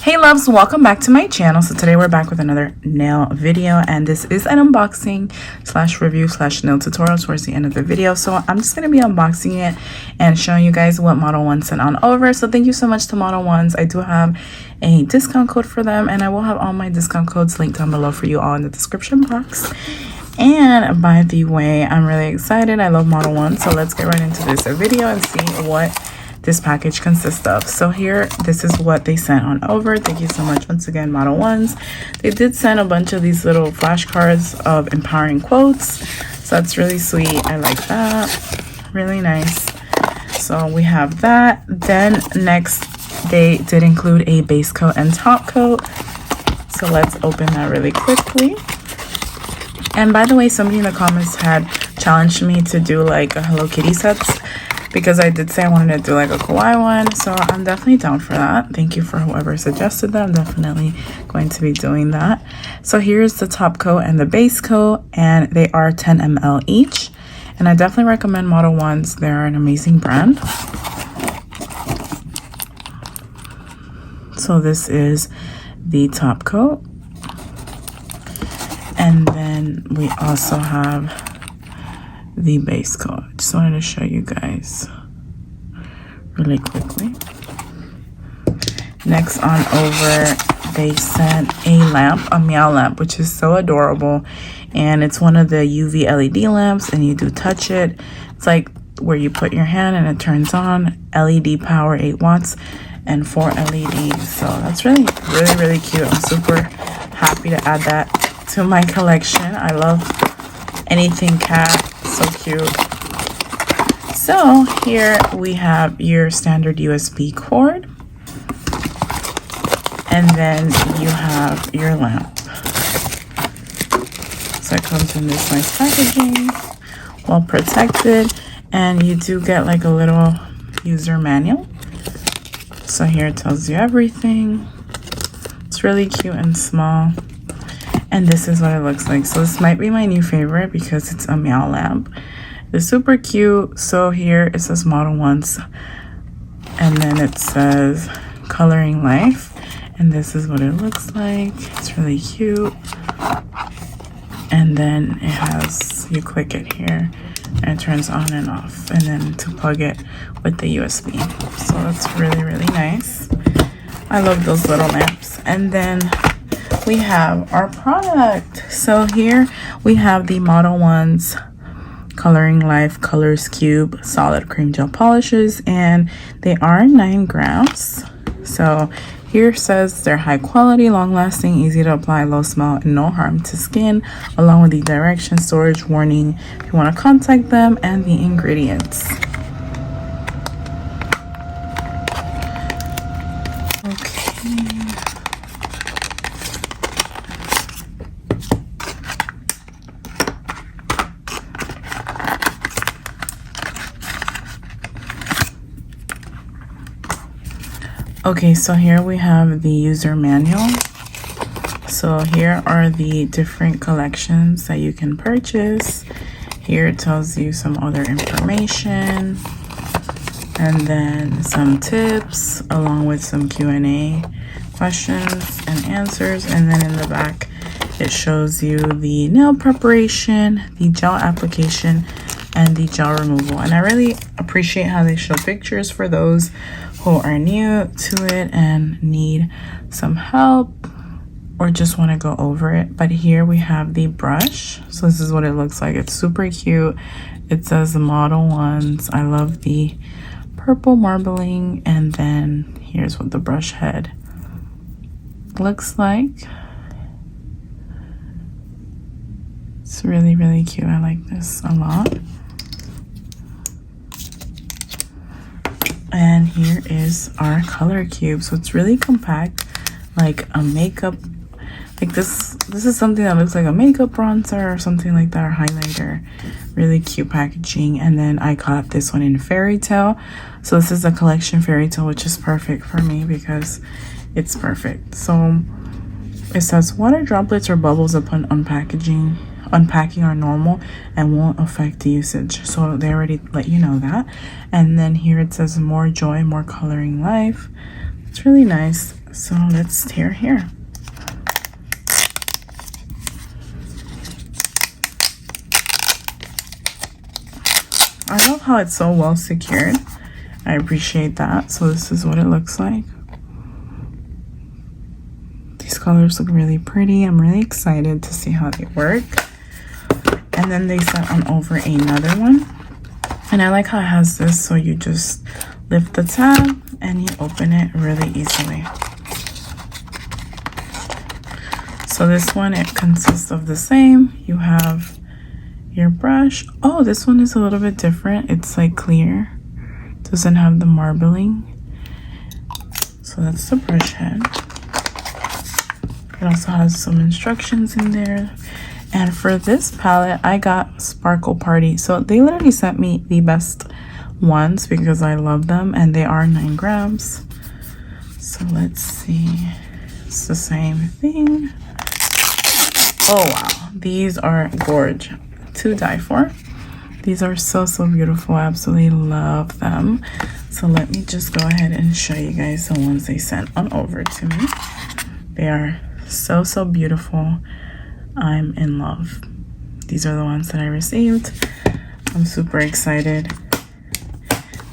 Hey loves, welcome back to my channel. So today we're back with another nail video, and this is an unboxing slash review slash nail tutorial towards the end of the video. So I'm just going to be unboxing it and showing you guys what Modelones sent on over. So thank you so much to Modelones. I do have a discount code for them, and I will have all my discount codes linked down below for you all in the description box. And by the way, I'm really excited. I love Modelones. So let's get right into this video and see what this package consists of. So here, this is what they sent on over. Thank you so much once again, Modelones. They did send a bunch of these little flashcards of empowering quotes, so that's really sweet. I like that. Really nice. So we have that. Then next, they did include a base coat and top coat, so let's open that really quickly. And by the way, somebody in the comments had challenged me to do like a Hello Kitty sets, because I did say I wanted to do like a kawaii one, so I'm definitely down for that. Thank you for whoever suggested that. I'm definitely going to be doing that. So here's the top coat and the base coat, and they are 10 ml each. And I definitely recommend Modelones. They're an amazing brand. So this is the top coat. And then we also have the base coat. Just wanted to show you guys really quickly. Next on over, they sent a lamp, a meow lamp, which is so adorable, and it's one of the UV LED lamps, and you do touch it. It's like where you put your hand and it turns on. LED power, 8 watts and 4 LEDs. So that's really cute. I'm super happy to add that to my collection. I love anything cat. So cute. So here we have your standard USB cord, and then you have your lamp. So it comes in this nice packaging, well protected, and you do get like a little user manual. So here it tells you everything. It's really cute and small. And this is what it looks like. So this might be my new favorite because it's a meow lamp. It's super cute. So here it says Modelones, and then it says Coloring Life, and this is what it looks like. It's really cute. And then it has, you click it here and it turns on and off, and then to plug it with the USB. So that's really nice. I love those little lamps. And then we have our product. So here we have the Modelones Coloring Life Colors Cube Solid Cream Gel Polishes, and they are 9 grams. So here says they're high quality, long lasting, easy to apply, low smell, and no harm to skin, along with the direction, storage, warning if you want to contact them, and the ingredients. Okay, so here we have the user manual. So here are the different collections that you can purchase. Here it tells you some other information, and then some tips along with some Q&A questions and answers. And then in the back it shows you the nail preparation, the gel application, and the gel removal. And I really appreciate how they show pictures for those who are new to it and need some help or just want to go over it. But here we have the brush. So this is what it looks like. It's super cute. It says the Modelones. I love the purple marbling. And then here's what the brush head looks like. It's really cute. I like this a lot. And here is our color cube. So it's really compact, like a makeup, like this is something that looks like a makeup bronzer or something like that, or highlighter. Really cute packaging. And then I got this one in Fairy Tale. So this is a collection Fairy Tale, which is perfect for me because it's perfect. So it says water droplets or bubbles upon unpacking are normal and won't affect the usage. So they already let you know that. And then here it says more joy, more coloring life. It's really nice. So let's tear here. I love how it's so well secured. I appreciate that. So this is what it looks like. These colors look really pretty. I'm really excited to see how they work. And then they sent on over another one. And I like how it has this, so you just lift the tab and you open it really easily. So this one, it consists of the same. You have your brush. Oh, this one is a little bit different. It's like clear. Doesn't have the marbling. So that's the brush head. It also has some instructions in there. And for this palette, I got Sparkle Party. So they literally sent me the best ones because I love them, and they are 9 grams. So let's see. It's the same thing. Oh wow, these are gorge to die for. These are so beautiful. I absolutely love them. So let me just go ahead and show you guys the ones they sent on over to me. They are so beautiful. I'm in love. These are the ones that I received. I'm super excited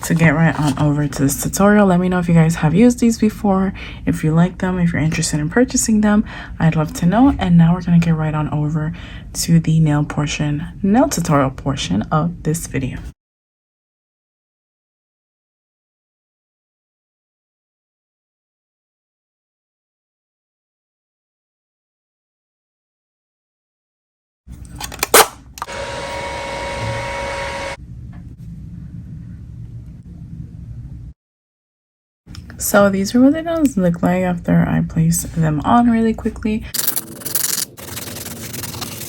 to get right on over to this tutorial. Let me know if you guys have used these before, if you like them, if you're interested in purchasing them. I'd love to know. And now we're gonna get right on over to the nail tutorial portion of this video. So these are what the nails look like after I place them on really quickly.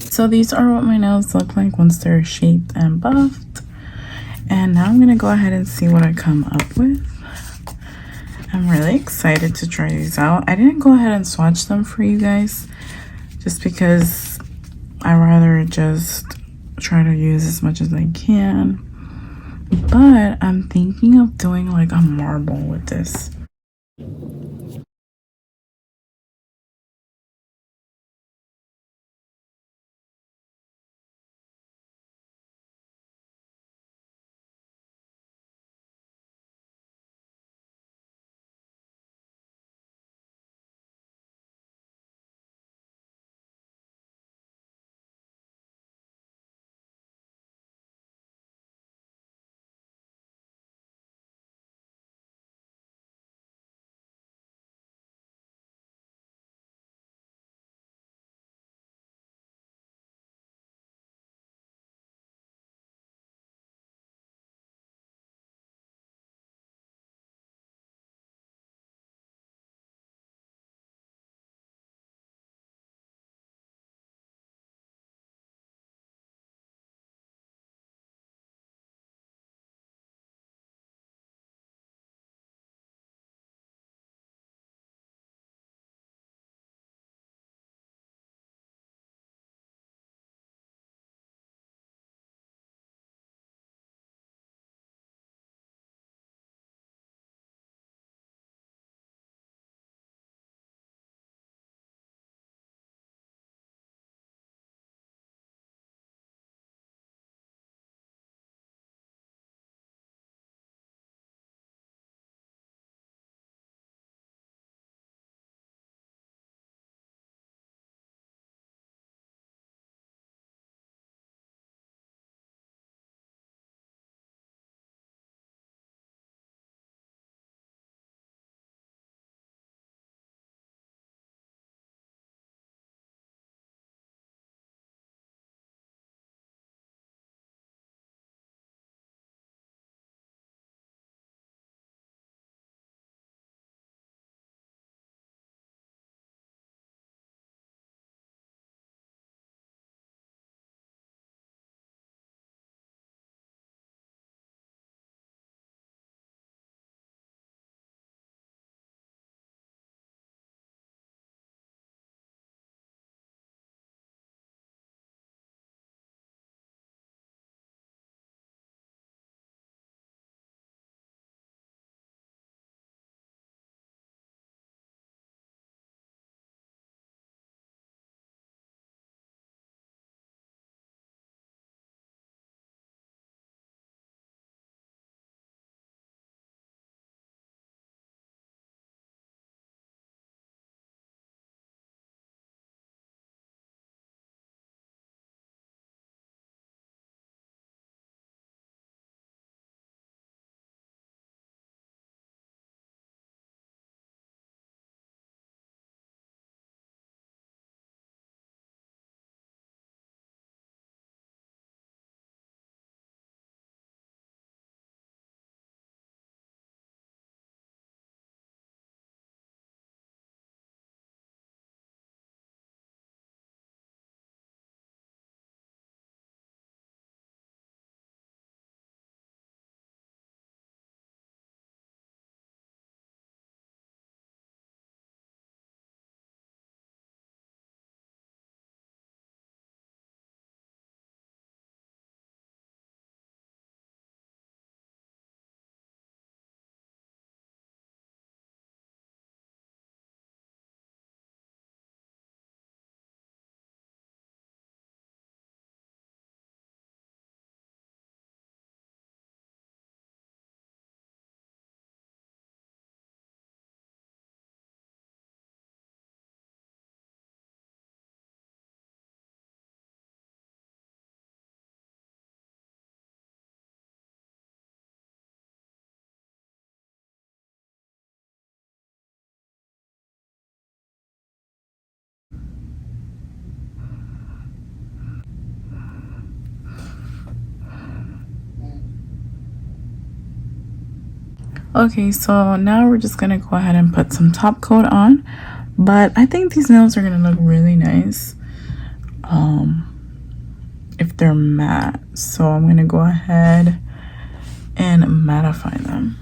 So these are what my nails look like once they're shaped and buffed. And now I'm gonna go ahead and see what I come up with. I'm really excited to try these out. I didn't go ahead and swatch them for you guys just because I rather just try to use as much as I can. But I'm thinking of doing like a marble with this. Okay, so now we're just gonna go ahead and put some top coat on, but I think these nails are gonna look really nice if they're matte. So I'm gonna go ahead and mattify them.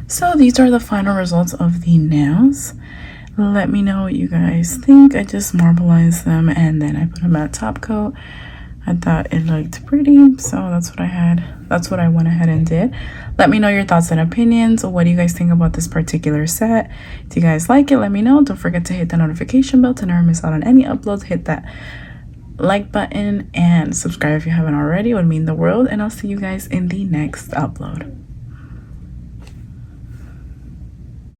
So these are the final results of the nails. Let me know what you guys think. I just marbleized them and then I put them at top coat. I thought it looked pretty, so that's what I had. That's what I went ahead and did. Let me know your thoughts and opinions. What do you guys think about this particular set? Do you guys like it? Let me know. Don't forget to hit the notification bell to never miss out on any uploads. Hit that like button and subscribe if you haven't already. It would mean the world, and I'll see you guys in the next upload.